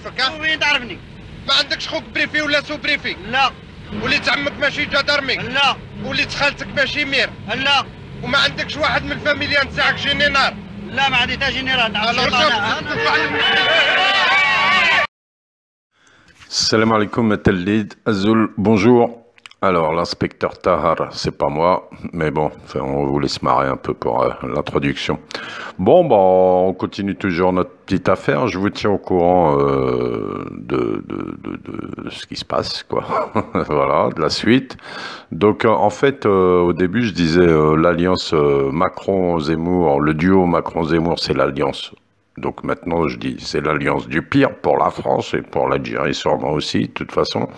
نعرفك ها؟ وين تعرفني؟ ما عندكش خوك بريفي ولا سو بريفي؟ لا. وليت عمك ماشي جدرمي؟ لا. وليت خالتك ماشي مير؟ لا. وما عندكش واحد من الفاميليا نتاعك جينيرال؟ لا ما عندي تا جينيرال. Salam alaikum, Telid, Azul, bonjour. Alors, l'inspecteur Tahar, c'est pas moi, mais bon, enfin, on vous laisse marrer un peu pour l'introduction. Bon, bah, on continue toujours notre petite affaire. Je vous tiens au courant de ce qui se passe, quoi. Voilà, de la suite. Donc, en fait, au début, je disais l'alliance Macron-Zemmour, le duo Macron-Zemmour, c'est l'alliance. Donc maintenant, je dis, c'est l'alliance du pire pour la France et pour l'Algérie sûrement aussi, de toute façon.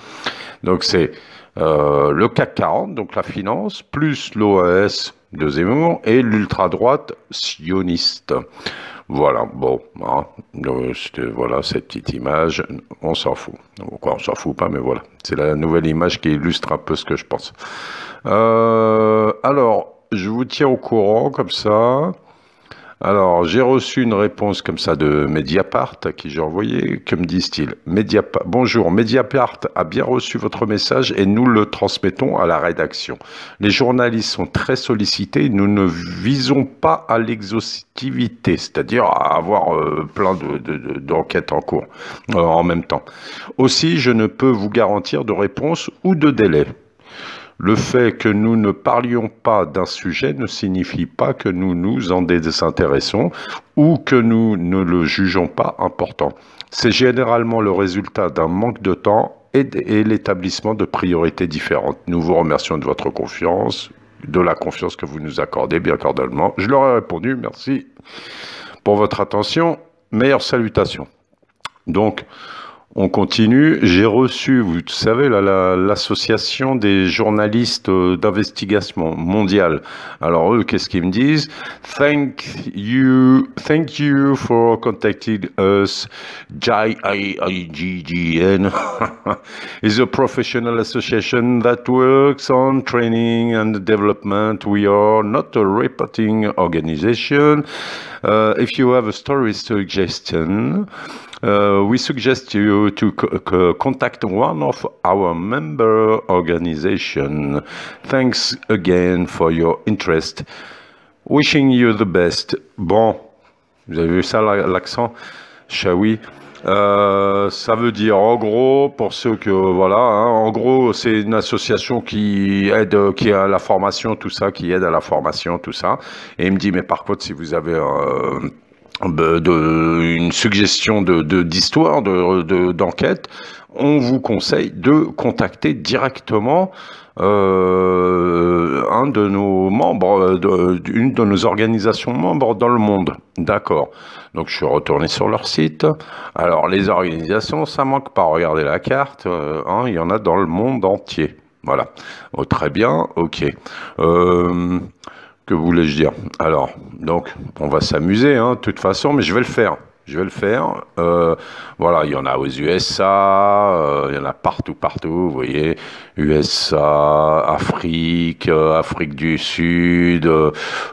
Donc c'est le CAC 40, donc la finance, plus l'OAS de Zemmour et l'ultra-droite sioniste. Voilà, bon, hein, voilà cette petite image, on s'en fout. Quoi, on s'en fout pas, mais voilà. C'est la nouvelle image qui illustre un peu ce que je pense. Alors, je vous tiens au courant comme ça. Alors, j'ai reçu une réponse comme ça de Mediapart, à qui j'ai envoyé. Que me disent-ils? Bonjour, Mediapart a bien reçu votre message et nous le transmettons à la rédaction. Les journalistes sont très sollicités, nous ne visons pas à l'exhaustivité, c'est-à-dire à avoir plein d'enquêtes en cours en même temps. Aussi, je ne peux vous garantir de réponse ou de délai. Le fait que nous ne parlions pas d'un sujet ne signifie pas que nous nous en désintéressons ou que nous ne le jugeons pas important. C'est généralement le résultat d'un manque de temps et l'établissement de priorités différentes. Nous vous remercions de votre confiance, de la confiance que vous nous accordez bien cordialement. Je leur ai répondu, merci pour votre attention, meilleures salutations. Donc, on continue. J'ai reçu, vous savez, l'association des journalistes d'investigation mondiale. Alors eux, qu'est-ce qu'ils me disent? Thank you for contacting us. JIIGGN is a professional association that works on training and development. We are not a reporting organization. If you have a story suggestion, we suggest you to contact one of our member organizations. Thanks again for your interest. Wishing you the best. Bon, vous avez vu ça, l'accent Chaoui. Ça veut dire, en gros, pour ceux que, voilà, hein, en gros, c'est une association qui aide, qui a la formation, tout ça, qui aide à la formation, tout ça. Et il me dit, mais par contre, si vous avez une suggestion d'histoire, d'enquête, on vous conseille de contacter directement un de nos membres, une de nos organisations membres dans le monde. D'accord. Donc je suis retourné sur leur site. Alors les organisations, ça manque pas. Regardez la carte, hein, il y en a dans le monde entier. Voilà. Oh, très bien, ok. Que voulais-je dire? Alors, donc, on va s'amuser, hein, de toute façon, mais je vais le faire. Je vais le faire. Voilà, il y en a aux USA, il y en a partout, vous voyez. USA, Afrique, Afrique du Sud.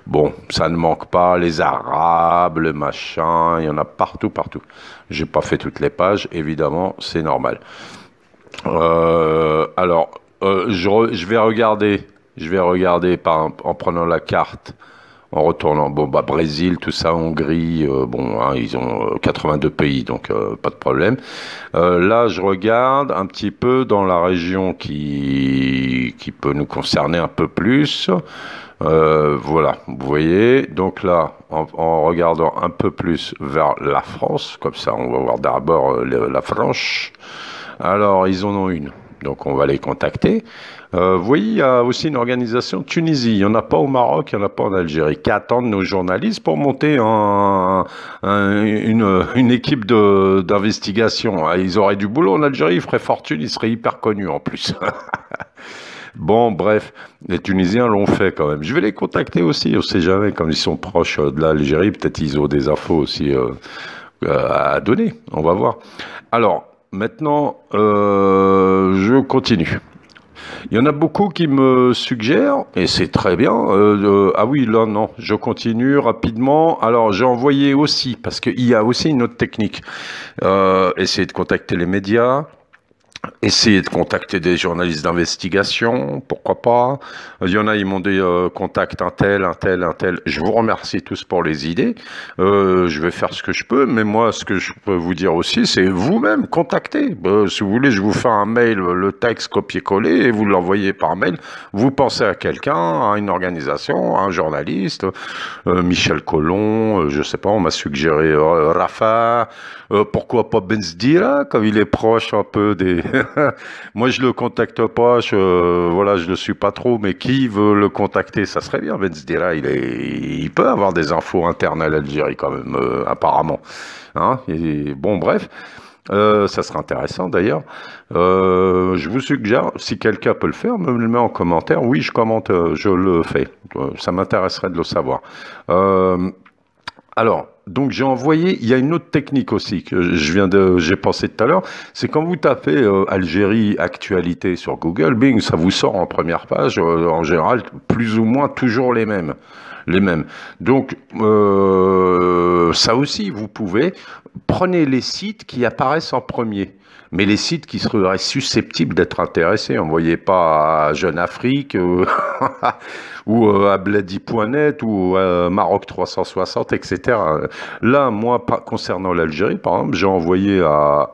Bon, ça ne manque pas. Les Arabes, le machin, il y en a partout. J'ai pas fait toutes les pages, évidemment, c'est normal. Alors, je vais regarder en prenant la carte, en retournant, bon, bah, Brésil, tout ça, Hongrie, bon, hein, ils ont 82 pays, donc pas de problème. Là, je regarde un petit peu dans la région qui peut nous concerner un peu plus. Voilà, vous voyez, donc là, en regardant un peu plus vers la France, comme ça, on va voir d'abord la France. Alors, ils en ont une, donc on va les contacter. Vous voyez, il y a aussi une organisation Tunisie. Il n'y en a pas au Maroc, il n'y en a pas en Algérie, qui attendent nos journalistes pour monter une équipe d'investigation. Ils auraient du boulot en Algérie, ils feraient fortune, ils seraient hyper connus en plus. Bon, bref, les Tunisiens l'ont fait quand même. Je vais les contacter aussi, on ne sait jamais, comme ils sont proches de l'Algérie, peut-être ils ont des infos aussi à donner, on va voir. Alors, maintenant, je continue. Il y en a beaucoup qui me suggèrent, et c'est très bien. Ah oui, là, non, je continue rapidement. Alors, j'ai envoyé aussi, parce qu'il y a aussi une autre technique. Essayer de contacter les médias. Essayer de contacter des journalistes d'investigation, pourquoi pas. Il y en a, ils m'ont dit contacte un tel, un tel, un tel. Je vous remercie tous pour les idées. Je vais faire ce que je peux, mais moi, ce que je peux vous dire aussi, c'est vous-même contactez. Si vous voulez, je vous fais un mail, le texte copier-coller et vous l'envoyez par mail. Vous pensez à quelqu'un, à une organisation, à un journaliste, Michel Collomb, je sais pas, on m'a suggéré Rafa, pourquoi pas Benzdira, comme il est proche un peu des... Moi, je le contacte pas, voilà, je le suis pas trop, mais qui veut le contacter, ça serait bien. Benzdira, il peut avoir des infos internes à l'Algérie quand même, apparemment. Hein, et, bon, bref, ça serait intéressant d'ailleurs. Je vous suggère, si quelqu'un peut le faire, me le met en commentaire. Oui, je commente, je le fais. Ça m'intéresserait de le savoir. Alors, donc j'ai envoyé, il y a une autre technique aussi que j'ai pensé tout à l'heure, c'est quand vous tapez Algérie actualité sur Google, bing, ça vous sort en première page, en général, plus ou moins toujours les mêmes. Donc, ça aussi, vous pouvez, prenez les sites qui apparaissent en premier. Mais les sites qui seraient susceptibles d'être intéressés, envoyez pas à Jeune Afrique ou à Blady.net ou à Maroc 360, etc. Là, moi, concernant l'Algérie, par exemple, j'ai envoyé à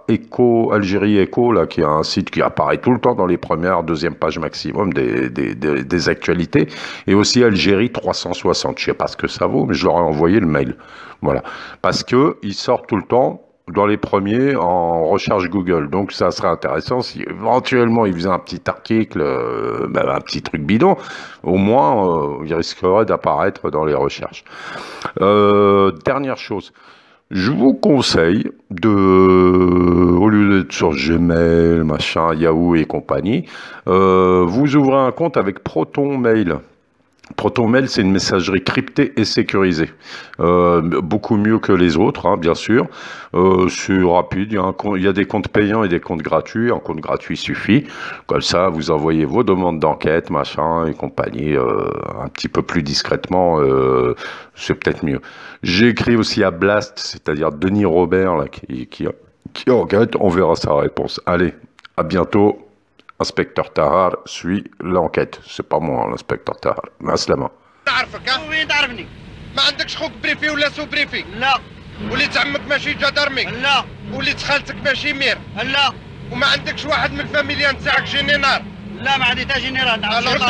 Algérie Echo, là, qui est un site qui apparaît tout le temps dans les premières, deuxième pages maximum des actualités, et aussi Algérie 360. Je sais pas ce que ça vaut, mais je leur ai envoyé le mail. Voilà. Parce que ils sortent tout le temps dans les premiers en recherche Google. Donc ça serait intéressant si éventuellement ils faisaient un petit article, un petit truc bidon, au moins il risquerait d'apparaître dans les recherches. Dernière chose, je vous conseille au lieu d'être sur Gmail, machin, Yahoo et compagnie, vous ouvrez un compte avec Proton Mail. ProtonMail, c'est une messagerie cryptée et sécurisée. Beaucoup mieux que les autres, hein, bien sûr. C'est rapide, il y a des comptes payants et des comptes gratuits. Un compte gratuit suffit. Comme ça, vous envoyez vos demandes d'enquête, machin, et compagnie, un petit peu plus discrètement. C'est peut-être mieux. J'ai écrit aussi à Blast, c'est-à-dire Denis Robert, là, qui enquête. On verra sa réponse. Allez, à bientôt. Inspecteur Tahar suit l'enquête. C'est pas moi, l'inspecteur Tahar. Maslama. نعرفك ها؟ وين تعرفني؟ ما عندكش خوك بريفي ولا سو بريفي؟ لا وليت عمك ماشي جدرمي؟ لا وليت خالتك ماشي مير؟ لا وما عندكش واحد من الفاميليا نتاعك جينينار؟ لا ما عندي تا جنرال. الوغ